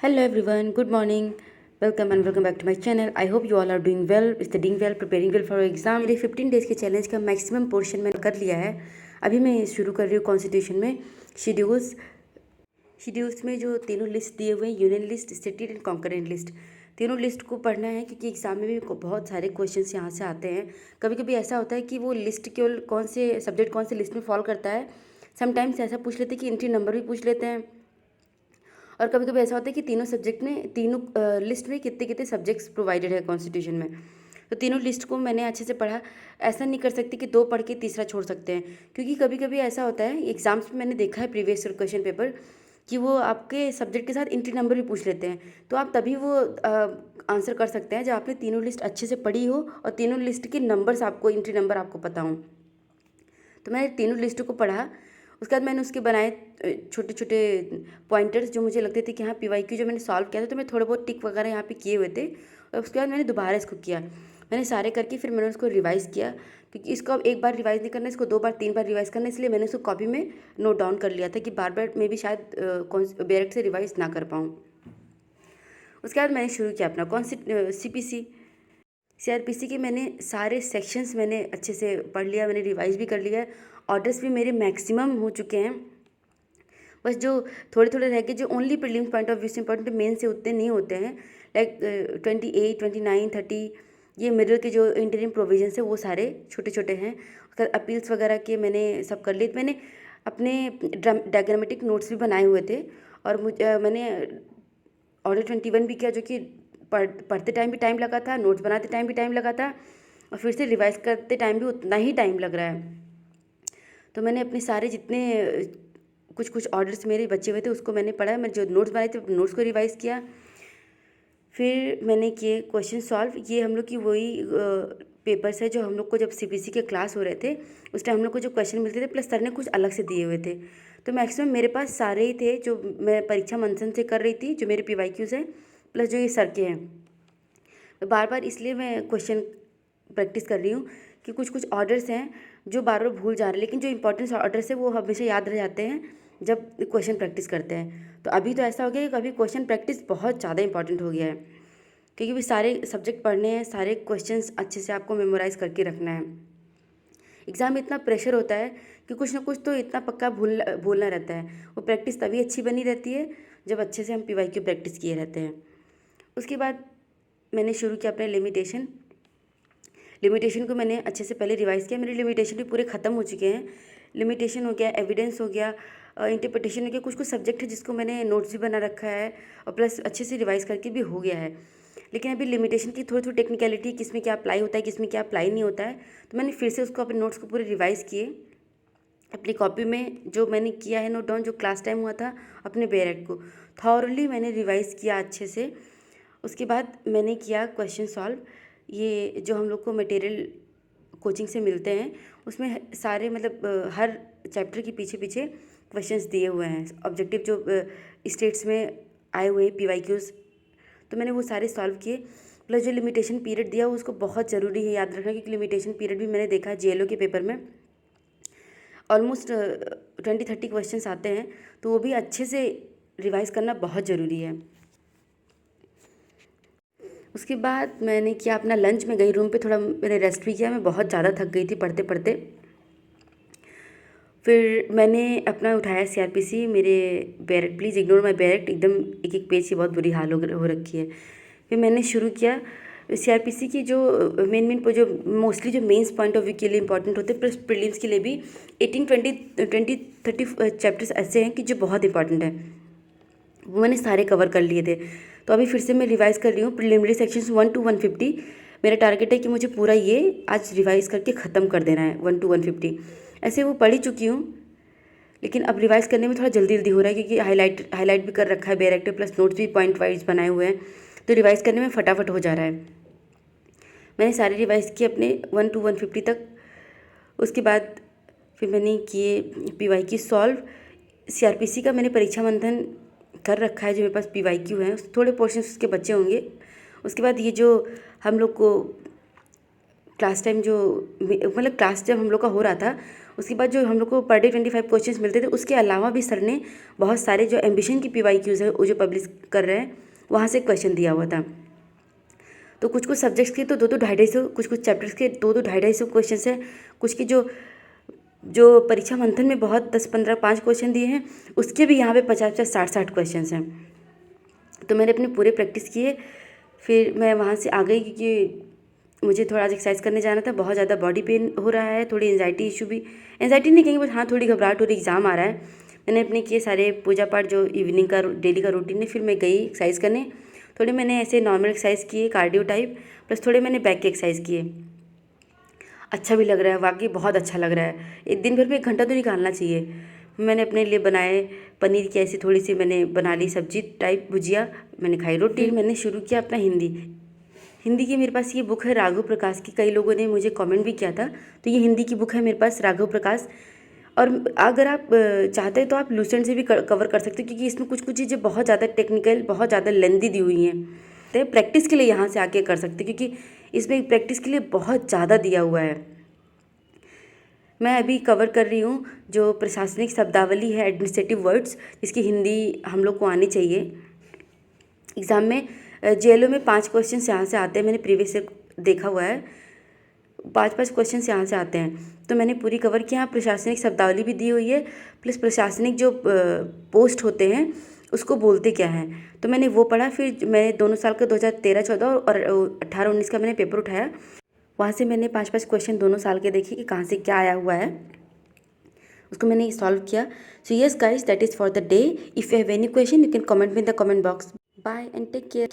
Hello everyone, good morning. Welcome and welcome back to my channel. I hope you all are doing well, studying well, preparing well for your exam. मेरे 15 days के challenge का maximum portion मैंने कर लिया है. अभी मैं शुरू कर रही हूँ कॉन्स्टिट्यूशन में शेड्यूल्स में जो तीनों लिस्ट दिए हुए हैं, union list, stated and concurrent list. तीनों लिस्ट को पढ़ना है क्योंकि एग्जाम में भी बहुत सारे क्वेश्चंस यहाँ से आते हैं. कभी कभी ऐसा होता है कि वो लिस्ट केवल कौन से सब्जेक्ट कौन से लिस्ट में फॉल करता है. समटाइम्स ऐसा पूछ लेते हैं कि एंट्री नंबर भी पूछ लेते हैं. और कभी कभी ऐसा होता है कि तीनों सब्जेक्ट में तीनों लिस्ट में कितने कितने सब्जेक्ट्स प्रोवाइडेड है कॉन्स्टिट्यूशन में. तो तीनों लिस्ट को मैंने अच्छे से पढ़ा. ऐसा नहीं कर सकती कि दो पढ़ के तीसरा छोड़ सकते हैं, क्योंकि कभी कभी ऐसा होता है एग्जाम्स में मैंने देखा है प्रीवियस क्वेश्चन पेपर कि वो आपके सब्जेक्ट के साथ एंट्री नंबर भी पूछ लेते हैं. तो आप तभी वो आंसर कर सकते हैं जब आपने तीनों लिस्ट अच्छे से पढ़ी हो और तीनों लिस्ट के नंबर्स आपको, एंट्री नंबर आपको पता हो. तो मैंने तीनों लिस्टों को पढ़ा. उसके बाद मैंने उसके बनाए छोटे छोटे पॉइंटर्स जो मुझे लगते थे कि हाँ PYQ जो मैंने सॉल्व किया था, तो मैं थोड़े बहुत टिक वगैरह यहाँ पे किए हुए थे. और उसके बाद मैंने दोबारा इसको किया. मैंने सारे करके फिर मैंने उसको रिवाइज़ किया, क्योंकि इसको अब एक बार रिवाइज़ नहीं करना, इसको 2 बार 3 बार रिवाइज़ करना. इसलिए मैंने उसको कॉपी में नोट डाउन कर लिया था कि बार बार मैं भी शायद डायरेक्ट से रिवाइज़ ना कर पाऊँ. उसके बाद मैंने शुरू किया अपना CRPC के मैंने सारे सेक्शंस मैंने अच्छे से पढ़ लिया, मैंने रिवाइज़ भी कर लिया है. ऑर्डर्स भी मेरे मैक्सिमम हो चुके हैं. बस जो थोड़े थोड़े रह गए, जो only prelims point of view से इंपॉर्टेंट, मेन से उतने नहीं होते हैं. लाइक 28, 29, 30 ये मिडिल के जो इंटरिम प्रोविजन है वो सारे छोटे छोटे हैं. अपील्स वगैरह के मैंने सब कर लिए. मैंने अपने डायग्रामेटिक नोट्स भी बनाए हुए थे. और मैंने ऑर्डर 21 भी किया, जो कि पढ़ते टाइम भी टाइम लगा था, नोट्स बनाते टाइम भी टाइम लगा था, और फिर से रिवाइज़ करते टाइम भी उतना ही टाइम लग रहा है. तो मैंने अपने सारे जितने कुछ कुछ ऑर्डर्स मेरे बचे हुए थे उसको मैंने पढ़ा. मैं जो नोट्स बनाए थे नोट्स को रिवाइज़ किया. फिर मैंने किए क्वेश्चन सॉल्व. ये हम लोग की वही पेपर्स है जो हम लोग को जब CPC के क्लास हो रहे थे उस टाइम हम लोग को जो क्वेश्चन मिलते थे, प्लस सर ने कुछ अलग से दिए हुए थे. तो मैक्सिमम मेरे पास सारे ही थे जो मैं परीक्षा मंथन से कर रही थी, जो मेरे PYQs हैं, प्लस जो ये सर के हैं. बार बार इसलिए मैं क्वेश्चन प्रैक्टिस कर रही हूँ कि कुछ कुछ ऑर्डर्स हैं जो बार बार भूल जा रहे हैं, लेकिन जो इंपॉर्टेंट ऑर्डर्स है वो हमेशा याद रह जाते हैं जब क्वेश्चन प्रैक्टिस करते हैं. तो अभी तो ऐसा हो गया कि कभी क्वेश्चन प्रैक्टिस बहुत ज़्यादा इंपॉर्टेंट हो गया है, क्योंकि भी सारे सब्जेक्ट पढ़ने हैं, सारे क्वेश्चंस अच्छे से आपको मेमोराइज़ करके रखना है. एग्ज़ाम में इतना प्रेशर होता है कि कुछ ना कुछ तो इतना पक्का भूलना रहता है. वो प्रैक्टिस तभी अच्छी बनी रहती है जब अच्छे से हम PYQ प्रैक्टिस किए रहते हैं. उसके बाद मैंने शुरू किया अपने लिमिटेशन को मैंने अच्छे से पहले रिवाइज़ किया. मेरे लिमिटेशन भी पूरे ख़त्म हो चुके हैं. लिमिटेशन हो गया, एविडेंस हो गया, इंटरप्रिटेशन हो गया. कुछ कुछ सब्जेक्ट है जिसको मैंने नोट्स भी बना रखा है और प्लस अच्छे से रिवाइज़ करके भी हो गया है. लेकिन अभी लिमिटेशन की थोड़ी थोड़ी टेक्निकलिटी, किस में क्या अप्लाई होता है, किस में क्या अप्लाई नहीं होता है, तो मैंने फिर से उसको अपने नोट्स को पूरे रिवाइज़ किए. अपनी कॉपी में जो मैंने किया है नोट डाउन, जो क्लास टाइम हुआ था, अपने बेरेट को थॉरली मैंने रिवाइज़ किया अच्छे से. उसके बाद मैंने किया क्वेश्चन सॉल्व. ये जो हम लोग को मटेरियल कोचिंग से मिलते हैं उसमें सारे मतलब हर चैप्टर के पीछे पीछे क्वेश्चंस दिए हुए हैं, ऑब्जेक्टिव जो स्टेट्स में आए हुए हैं PYQs. तो मैंने वो सारे सॉल्व किए. प्लस जो लिमिटेशन पीरियड दिया उसको बहुत ज़रूरी है याद रखना, क्योंकि लिमिटेशन पीरियड भी मैंने देखा है JLO के पेपर में ऑलमोस्ट 20-30 क्वेश्चंस आते हैं. तो वो भी अच्छे से रिवाइज़ करना बहुत ज़रूरी है. उसके बाद मैंने किया अपना लंच में गई रूम पे, थोड़ा मैंने रेस्ट भी किया. मैं बहुत ज़्यादा थक गई थी पढ़ते पढ़ते. फिर मैंने अपना उठाया CRPC. मेरे बैरेक्ट, प्लीज़ इग्नोर माई बैरेक्ट, एकदम एक एक पेज की बहुत बुरी हाल हो रखी है. फिर मैंने शुरू किया CRPC की जो मेन जो मोस्टली जो मेंस पॉइंट ऑफ व्यू के लिए इंपॉर्टेंट होते हैं, प्लस प्रीलिम्स के लिए भी 18-20-30 चैप्टर्स ऐसे हैं कि जो बहुत इंपॉर्टेंट है. वो मैंने सारे कवर कर लिए थे. तो अभी फिर से मैं रिवाइज़ कर रही हूँ प्रीलिमिनरी सेक्शंस 1 to 150. मेरा टारगेट है कि मुझे पूरा ये आज रिवाइज़ करके ख़त्म कर देना है 1 to 150. ऐसे वो पढ़ ही चुकी हूँ, लेकिन अब रिवाइज़ करने में थोड़ा जल्दी जल्दी हो रहा है, क्योंकि हाईलाइट भी कर रखा है बेरेक्ट, प्लस नोट्स भी पॉइंट वाइज बनाए हुए हैं. तो रिवाइज़ करने में फटाफट हो जा रहा है. मैंने सारे रिवाइज़ किए अपने 1 to 150 तक. उसके बाद फिर मैंने किए PYQ सॉल्व. CRPC का मैंने परीक्षा मंथन कर रखा है, जो मेरे पास PYQ हैं थोड़े पोर्शन उसके बच्चे होंगे. उसके बाद ये जो हम लोग को क्लास टाइम जो मतलब क्लास जब हम लोग का हो रहा था उसके बाद जो हम लोग को पर डे 25 क्वेश्चंस मिलते थे, उसके अलावा भी सर ने बहुत सारे जो एम्बिशन की PYQs है वो जो पब्लिश कर रहे हैं वहाँ से क्वेश्चन दिया हुआ था। तो कुछ कुछ सब्जेक्ट्स के तो 2-2 250 कुछ कुछ चैप्टर्स के 2-2 250 क्वेश्चन है। कुछ की जो जो परीक्षा मंथन में बहुत 10-15 5 क्वेश्चन दिए हैं, उसके भी यहाँ पे 50-50 60-60 क्वेश्चन हैं। तो मैंने अपने पूरे प्रैक्टिस किए, फिर मैं वहाँ से आ गई क्योंकि मुझे थोड़ा आज एक्सरसाइज करने जाना था। बहुत ज़्यादा बॉडी पेन हो रहा है, थोड़ी एंजाइटी इशू भी, एंजाइटी नहीं कहेंगे बट हाँ थोड़ी घबराहट हो रही, एग्ज़ाम आ रहा है। मैंने अपने किए सारे पूजा पाठ जो इवनिंग का डेली का रूटीन है, फिर मैं गई एक्सरसाइज करने। थोड़े मैंने ऐसे नॉर्मल एक्सरसाइज किए कार्डियो टाइप, प्लस थोड़े मैंने बैक के एक्सरसाइज किए। अच्छा भी लग रहा है, वाकई बहुत अच्छा लग रहा है। एक दिन भर में 1 घंटा तो निकालना चाहिए। मैंने अपने लिए बनाए पनीर की ऐसी थोड़ी सी मैंने बना ली सब्जी टाइप, भुजिया मैंने खाई, रोटी। मैंने शुरू किया अपना हिंदी की मेरे पास ये बुक है राघव प्रकाश की। कई लोगों ने मुझे कमेंट भी किया था, तो ये हिंदी की बुक है मेरे पास राघव प्रकाश। और अगर आप चाहते हैं तो आप लूसेंट से भी कवर कर सकते हो, क्योंकि इसमें कुछ कुछ चीज़ें बहुत ज़्यादा टेक्निकल, बहुत ज़्यादा लेंदी दी हुई हैं। तो प्रैक्टिस के लिए यहाँ से आके कर सकते हैं, क्योंकि इसमें प्रैक्टिस के लिए बहुत ज़्यादा दिया हुआ है। मैं अभी कवर कर रही हूँ जो प्रशासनिक शब्दावली है, एडमिनिस्ट्रेटिव वर्ड्स, जिसकी हिंदी हम लोग को आनी चाहिए। एग्ज़ाम में JLO में 5 क्वेश्चन यहाँ से आते हैं, मैंने प्रीवियस से देखा हुआ है, 5-5 क्वेश्चन यहाँ से आते हैं। तो मैंने पूरी कवर किया। प्रशासनिक शब्दावली भी दी हुई है, प्लस प्रशासनिक जो पोस्ट होते हैं उसको बोलते क्या हैं, तो मैंने वो पढ़ा। फिर मैंने दोनों साल का 2013-14 और 18-19 का मैंने पेपर उठाया। वहाँ से मैंने 5-5 क्वेश्चन दोनों साल के देखे कि कहाँ से क्या आया हुआ है, उसको मैंने सॉल्व किया। So yes guys, that is for the day. If you have any question you can comment me in the comment box. Bye and take care.